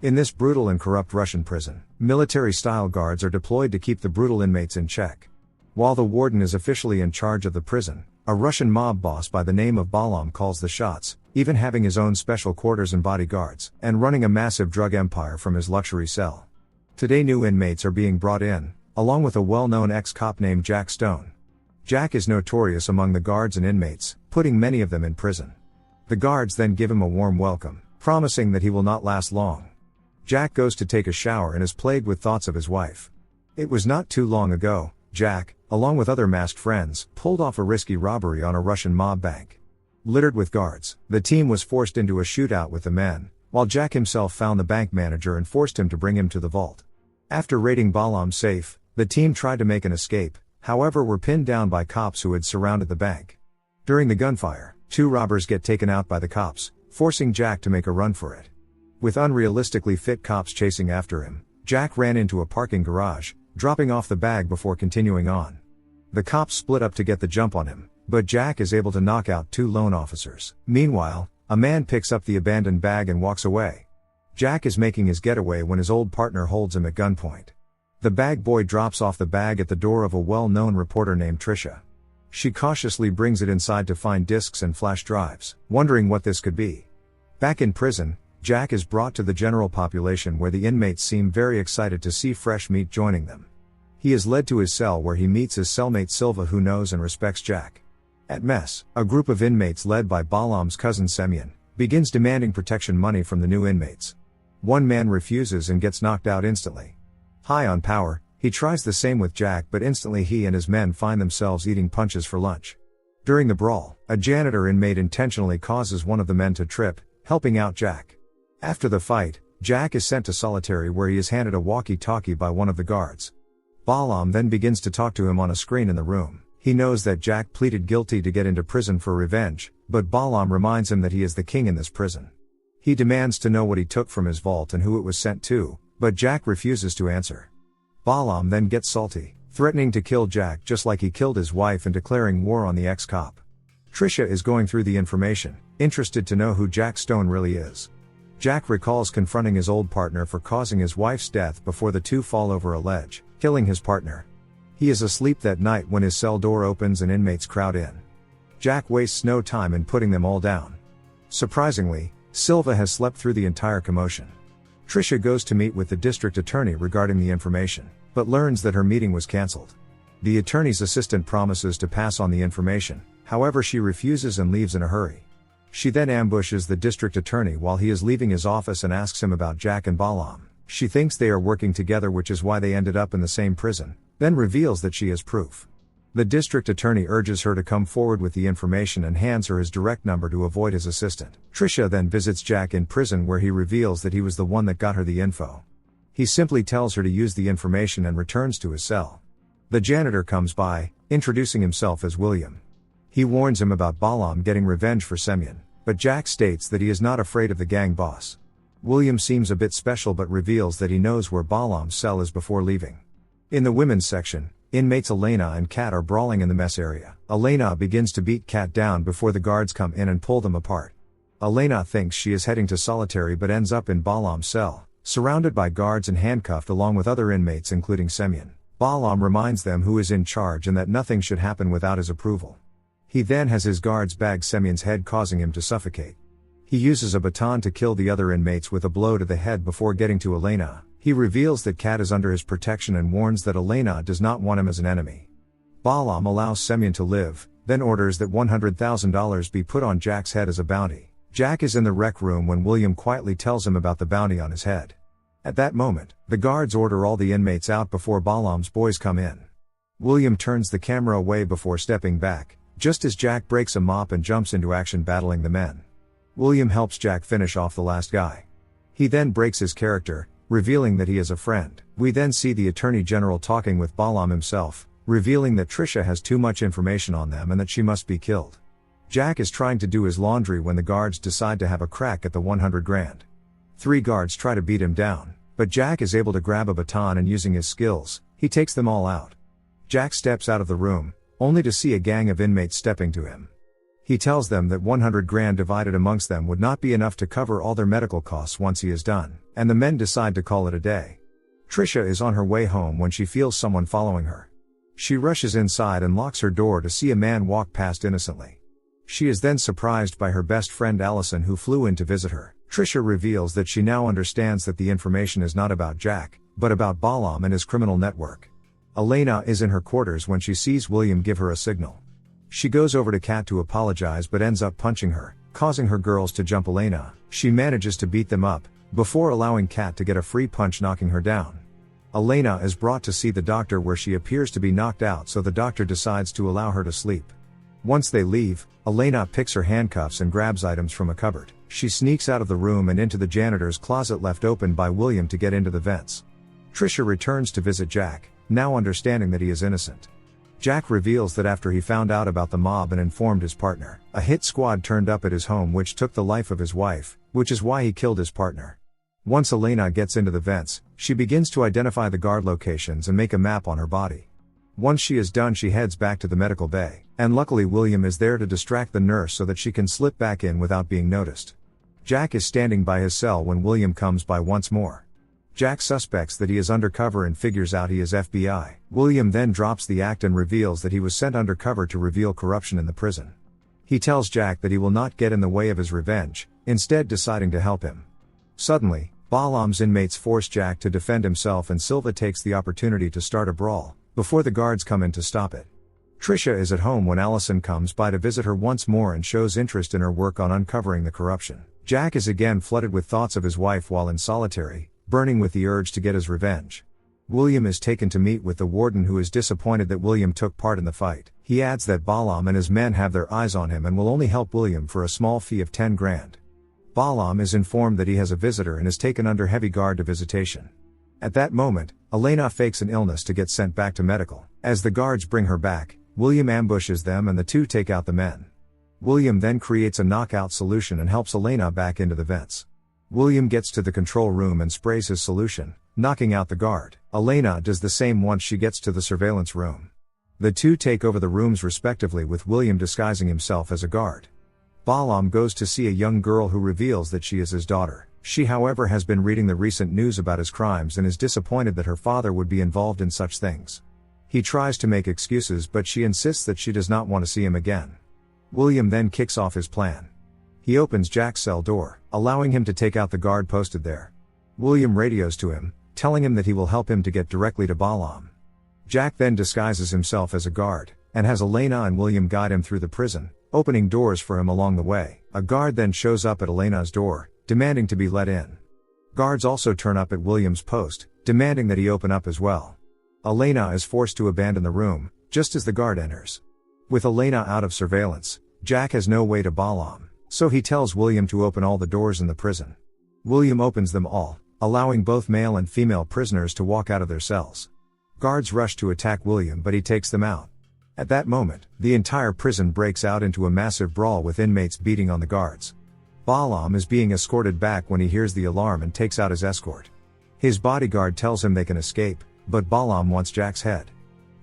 In this brutal and corrupt Russian prison, military-style guards are deployed to keep the brutal inmates in check. While the warden is officially in charge of the prison, a Russian mob boss by the name of Balam calls the shots, even having his own special quarters and bodyguards, and running a massive drug empire from his luxury cell. Today new inmates are being brought in, along with a well-known ex-cop named Jack Stone. Jack is notorious among the guards and inmates, putting many of them in prison. The guards then give him a warm welcome, promising that he will not last long. Jack goes to take a shower and is plagued with thoughts of his wife. It was not too long ago, Jack, along with other masked friends, pulled off a risky robbery on a Russian mob bank. Littered with guards, the team was forced into a shootout with the men, while Jack himself found the bank manager and forced him to bring him to the vault. After raiding Balam's safe, the team tried to make an escape, however were pinned down by cops who had surrounded the bank. During the gunfire, 2 robbers get taken out by the cops, forcing Jack to make a run for it. With unrealistically fit cops chasing after him, Jack ran into a parking garage, dropping off the bag before continuing on. The cops split up to get the jump on him, but Jack is able to knock out 2 lone officers. Meanwhile, a man picks up the abandoned bag and walks away. Jack is making his getaway when his old partner holds him at gunpoint. The bag boy drops off the bag at the door of a well-known reporter named Tricia. She cautiously brings it inside to find discs and flash drives, wondering what this could be. Back in prison, Jack is brought to the general population where the inmates seem very excited to see fresh meat joining them. He is led to his cell where he meets his cellmate Silva, who knows and respects Jack. At mess, a group of inmates led by Balam's cousin Semyon begins demanding protection money from the new inmates. One man refuses and gets knocked out instantly. High on power, he tries the same with Jack, but instantly he and his men find themselves eating punches for lunch. During the brawl, a janitor inmate intentionally causes one of the men to trip, helping out Jack. After the fight, Jack is sent to solitary where he is handed a walkie-talkie by one of the guards. Balam then begins to talk to him on a screen in the room. He knows that Jack pleaded guilty to get into prison for revenge, but Balam reminds him that he is the king in this prison. He demands to know what he took from his vault and who it was sent to, but Jack refuses to answer. Balam then gets salty, threatening to kill Jack just like he killed his wife and declaring war on the ex-cop. Tricia is going through the information, interested to know who Jack Stone really is. Jack recalls confronting his old partner for causing his wife's death before the two fall over a ledge, killing his partner. He is asleep that night when his cell door opens and inmates crowd in. Jack wastes no time in putting them all down. Surprisingly, Silva has slept through the entire commotion. Tricia goes to meet with the district attorney regarding the information, but learns that her meeting was cancelled. The attorney's assistant promises to pass on the information, however she refuses and leaves in a hurry. She then ambushes the district attorney while he is leaving his office and asks him about Jack and Balam. She thinks they are working together, which is why they ended up in the same prison, then reveals that she has proof. The district attorney urges her to come forward with the information and hands her his direct number to avoid his assistant. Tricia then visits Jack in prison where he reveals that he was the one that got her the info. He simply tells her to use the information and returns to his cell. The janitor comes by, introducing himself as William. He warns him about Balam getting revenge for Semyon, but Jack states that he is not afraid of the gang boss. William seems a bit special but reveals that he knows where Balam's cell is before leaving. In the women's section, inmates Elena and Kat are brawling in the mess area. Elena begins to beat Kat down before the guards come in and pull them apart. Elena thinks she is heading to solitary but ends up in Balam's cell, surrounded by guards and handcuffed along with other inmates including Semyon. Balam reminds them who is in charge and that nothing should happen without his approval. He then has his guards bag Semyon's head, causing him to suffocate. He uses a baton to kill the other inmates with a blow to the head before getting to Elena. He reveals that Kat is under his protection and warns that Elena does not want him as an enemy. Balam allows Semyon to live, then orders that $100,000 be put on Jack's head as a bounty. Jack is in the rec room when William quietly tells him about the bounty on his head. At that moment, the guards order all the inmates out before Balam's boys come in. William turns the camera away before stepping back, just as Jack breaks a mop and jumps into action battling the men. William helps Jack finish off the last guy. He then breaks his character, revealing that he is a friend. We then see the Attorney General talking with Balam himself, revealing that Tricia has too much information on them and that she must be killed. Jack is trying to do his laundry when the guards decide to have a crack at the 100 grand. 3 guards try to beat him down, but Jack is able to grab a baton and using his skills, he takes them all out. Jack steps out of the room, only to see a gang of inmates stepping to him. He tells them that 100 grand divided amongst them would not be enough to cover all their medical costs once he is done, and the men decide to call it a day. Trisha is on her way home when she feels someone following her. She rushes inside and locks her door to see a man walk past innocently. She is then surprised by her best friend Allison, who flew in to visit her. Trisha reveals that she now understands that the information is not about Jack, but about Balaam and his criminal network. Elena is in her quarters when she sees William give her a signal. She goes over to Kat to apologize but ends up punching her, causing her girls to jump Elena. She manages to beat them up, before allowing Kat to get a free punch knocking her down. Elena is brought to see the doctor where she appears to be knocked out, so the doctor decides to allow her to sleep. Once they leave, Elena picks her handcuffs and grabs items from a cupboard. She sneaks out of the room and into the janitor's closet left open by William to get into the vents. Trisha returns to visit Jack, now understanding that he is innocent. Jack reveals that after he found out about the mob and informed his partner, a hit squad turned up at his home which took the life of his wife, which is why he killed his partner. Once Elena gets into the vents, she begins to identify the guard locations and make a map on her body. Once she is done, she heads back to the medical bay, and luckily William is there to distract the nurse so that she can slip back in without being noticed. Jack is standing by his cell when William comes by once more. Jack suspects that he is undercover and figures out he is FBI. William then drops the act and reveals that he was sent undercover to reveal corruption in the prison. He tells Jack that he will not get in the way of his revenge, instead deciding to help him. Suddenly, Balaam's inmates force Jack to defend himself and Silva takes the opportunity to start a brawl, before the guards come in to stop it. Trisha is at home when Allison comes by to visit her once more and shows interest in her work on uncovering the corruption. Jack is again flooded with thoughts of his wife while in solitary, burning with the urge to get his revenge. William is taken to meet with the warden, who is disappointed that William took part in the fight. He adds that Balaam and his men have their eyes on him and will only help William for a small fee of 10 grand. Balaam is informed that he has a visitor and is taken under heavy guard to visitation. At that moment, Elena fakes an illness to get sent back to medical. As the guards bring her back, William ambushes them and the two take out the men. William then creates a knockout solution and helps Elena back into the vents. William gets to the control room and sprays his solution, knocking out the guard. Elena does the same once she gets to the surveillance room. The two take over the rooms respectively, with William disguising himself as a guard. Balaam goes to see a young girl who reveals that she is his daughter. She, however, has been reading the recent news about his crimes and is disappointed that her father would be involved in such things. He tries to make excuses, but she insists that she does not want to see him again. William then kicks off his plan. He opens Jack's cell door, allowing him to take out the guard posted there. William radios to him, telling him that he will help him to get directly to Balaam. Jack then disguises himself as a guard, and has Elena and William guide him through the prison, opening doors for him along the way. A guard then shows up at Elena's door, demanding to be let in. Guards also turn up at William's post, demanding that he open up as well. Elena is forced to abandon the room, just as the guard enters. With Elena out of surveillance, Jack has no way to Balaam, so he tells William to open all the doors in the prison. William opens them all, allowing both male and female prisoners to walk out of their cells. Guards rush to attack William, but he takes them out. At that moment, the entire prison breaks out into a massive brawl with inmates beating on the guards. Balaam is being escorted back when he hears the alarm and takes out his escort. His bodyguard tells him they can escape, but Balaam wants Jack's head.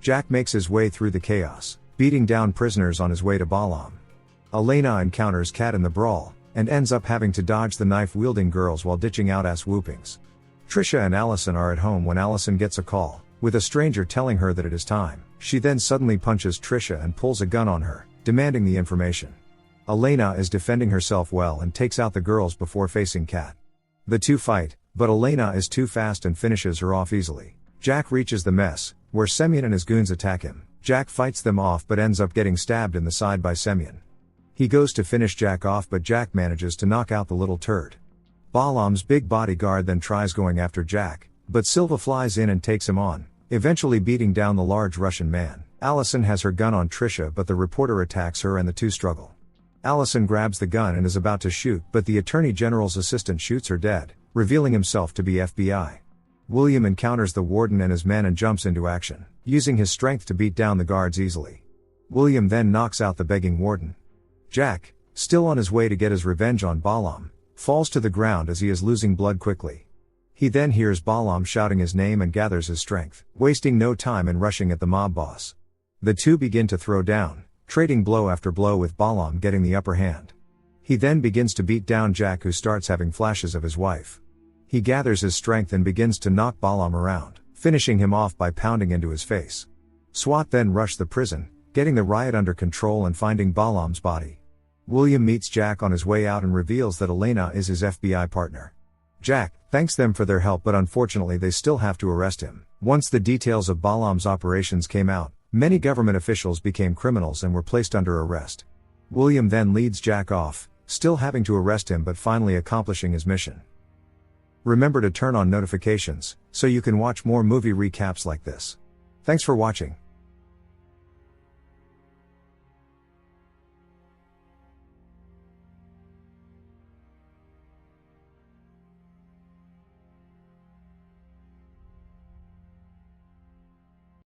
Jack makes his way through the chaos, beating down prisoners on his way to Balaam. Elena encounters Kat in the brawl, and ends up having to dodge the knife-wielding girls while ditching out ass whoopings. Trisha and Allison are at home when Allison gets a call, with a stranger telling her that it is time. She then suddenly punches Trisha and pulls a gun on her, demanding the information. Elena is defending herself well and takes out the girls before facing Kat. The two fight, but Elena is too fast and finishes her off easily. Jack reaches the mess, where Semyon and his goons attack him. Jack fights them off but ends up getting stabbed in the side by Semyon. He goes to finish Jack off, but Jack manages to knock out the little turd. Balaam's big bodyguard then tries going after Jack, but Silva flies in and takes him on, eventually beating down the large Russian man. Allison has her gun on Trisha, but the reporter attacks her and the two struggle. Allison grabs the gun and is about to shoot, but the Attorney General's assistant shoots her dead, revealing himself to be FBI. William encounters the warden and his men and jumps into action, using his strength to beat down the guards easily. William then knocks out the begging warden. Jack, still on his way to get his revenge on Balaam, falls to the ground as he is losing blood quickly. He then hears Balaam shouting his name and gathers his strength, wasting no time in rushing at the mob boss. The two begin to throw down, trading blow after blow with Balaam getting the upper hand. He then begins to beat down Jack, who starts having flashes of his wife. He gathers his strength and begins to knock Balaam around, finishing him off by pounding into his face. SWAT then rush the prison, getting the riot under control and finding Balaam's body. William meets Jack on his way out and reveals that Elena is his FBI partner. Jack thanks them for their help, but unfortunately they still have to arrest him. Once the details of Balaam's operations came out, many government officials became criminals and were placed under arrest. William then leads Jack off, still having to arrest him but finally accomplishing his mission. Remember to turn on notifications, so you can watch more movie recaps like this. Thanks for watching.